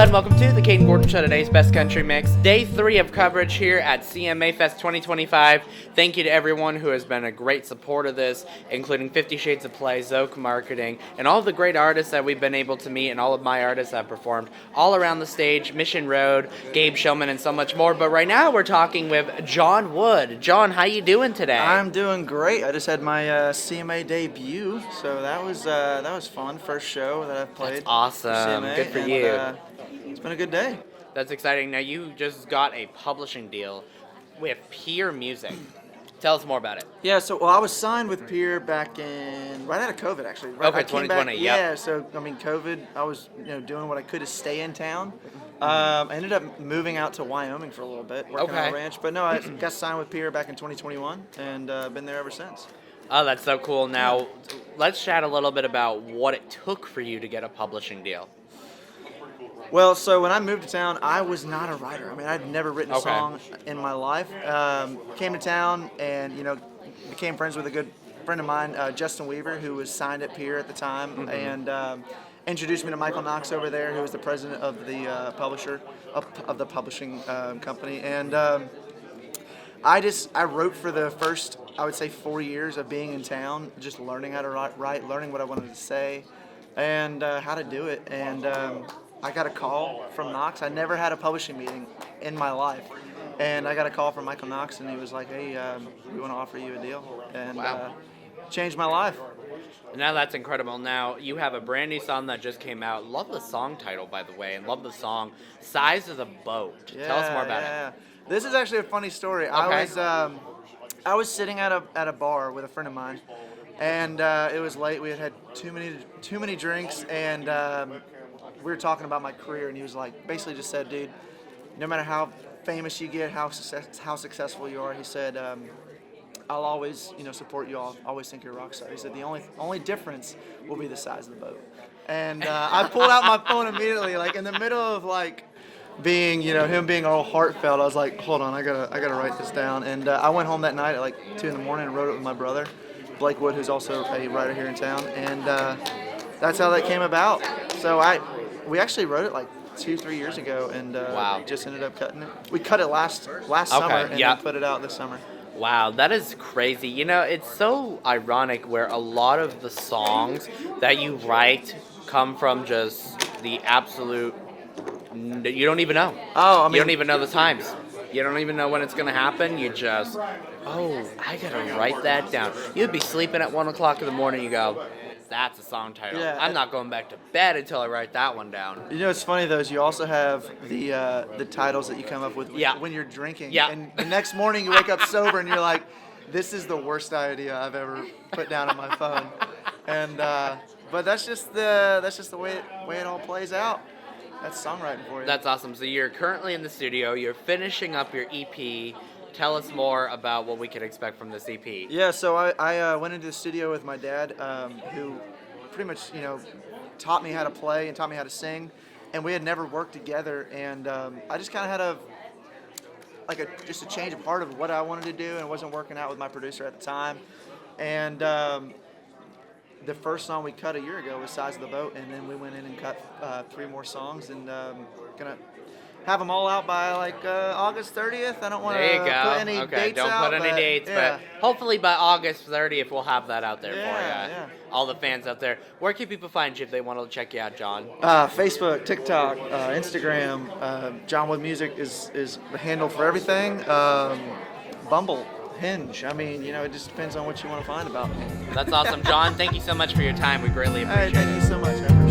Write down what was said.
and welcome to the Caden Gordon Show, today's Best Country Mix. Day 3 of coverage here at CMA Fest 2025. Thank you to everyone who has been a great support of this, including 50 Shades of Play, Zoke Marketing, and all of the great artists that we've been able to meet, and all of my artists that have performed all around the stage, Mission Road, Gabe Showman, and so much more. But right now we're talking with Jon Wood. Jon, how you doing today? I'm doing great. I just had my CMA debut, so that was fun. First show that I've played. That's awesome. CMA, Good for you. It's been a good day. That's exciting. Now, you just got a publishing deal with Peer Music. Tell us more about it. Yeah, so I was signed with Peer back in right out of COVID, actually. Right, Okay, I came 2020. back, Yep. Yeah, so I mean, COVID. I was doing what I could to stay in town. I ended up moving out to Wyoming for a little bit, working on a ranch. But no, I got signed with Peer back in 2021, and been there ever since. Oh, that's so cool. Now, let's chat a little bit about what it took for you to get a publishing deal. Well, so when I moved to town, I was not a writer. I mean, I'd never written a Okay. song in my life. Came to town and, became friends with a good friend of mine, Justin Weaver, who was signed at Peer at the time, and introduced me to Michael Knox over there, who was the president of the publisher, of the publishing company. And I wrote for the first, I would say, 4 years of being in town, just learning how to write, learning what I wanted to say, and how to do it. And I got a call from Knox. I never had a publishing meeting in my life. And I got a call from Michael Knox, and he was like, hey, we want to offer you a deal. And changed my life. Now that's incredible. Now, you have a brand new song that just came out. Love the song title, by the way, and love the song Size of the Boat. Tell us more about it. This is actually a funny story. Okay. I was sitting at a bar with a friend of mine, and it was late. We had too many drinks, and we were talking about my career, and he was like, basically just said, dude, no matter how famous you get, how successful you are, he said, I'll always support you. I'll always think you're a rock star. He said the only difference will be the size of the boat. And I pulled out my phone immediately, like in the middle of being him being all heartfelt. I was like, hold on, I gotta write this down. And I went home that night at like 2 in the morning and wrote it with my brother, Blake Wood, who's also a writer here in town. And that's how that came about. So we actually wrote it like 2-3 years ago, and just ended up cutting it. We cut it last summer and then put it out this summer. Wow, that is crazy. It's so ironic where a lot of the songs that you write come from just the absolute, you don't even know. Oh, I mean, you don't even know the times. You don't even know when it's going to happen. You just, I got to write that down. You'd be sleeping at 1 o'clock in the morning, you go, that's a song title. Yeah. I'm not going back to bed until I write that one down. It's funny though, is you also have the titles that you come up with when you're drinking. Yeah. And the next morning you wake up sober and you're like, this is the worst idea I've ever put down on my phone. And but that's just the way it all plays out. That's songwriting for you. That's awesome. So you're currently in the studio. You're finishing up your EP. Tell us more about what we can expect from this EP. Yeah, so I went into the studio with my dad, who pretty much, taught me how to play and taught me how to sing, and we had never worked together, and I just kind of had just a change of heart of what I wanted to do, and it wasn't working out with my producer at the time, and the first song we cut a year ago was Size of the Boat, and then we went in and cut 3 more songs, and gonna have them all out by August 30th. I don't want to put any dates don't out. Put any dates, but hopefully by August 30th we'll have that out there for you. Yeah. All the fans out there. Where can people find you if they want to check you out, Jon? Facebook, TikTok, Instagram. Jon Wood Music is the handle for everything. Bumble, Hinge. I mean, it just depends on what you want to find about me. That's awesome, Jon. Thank you so much for your time. We greatly appreciate it. Thank you so much.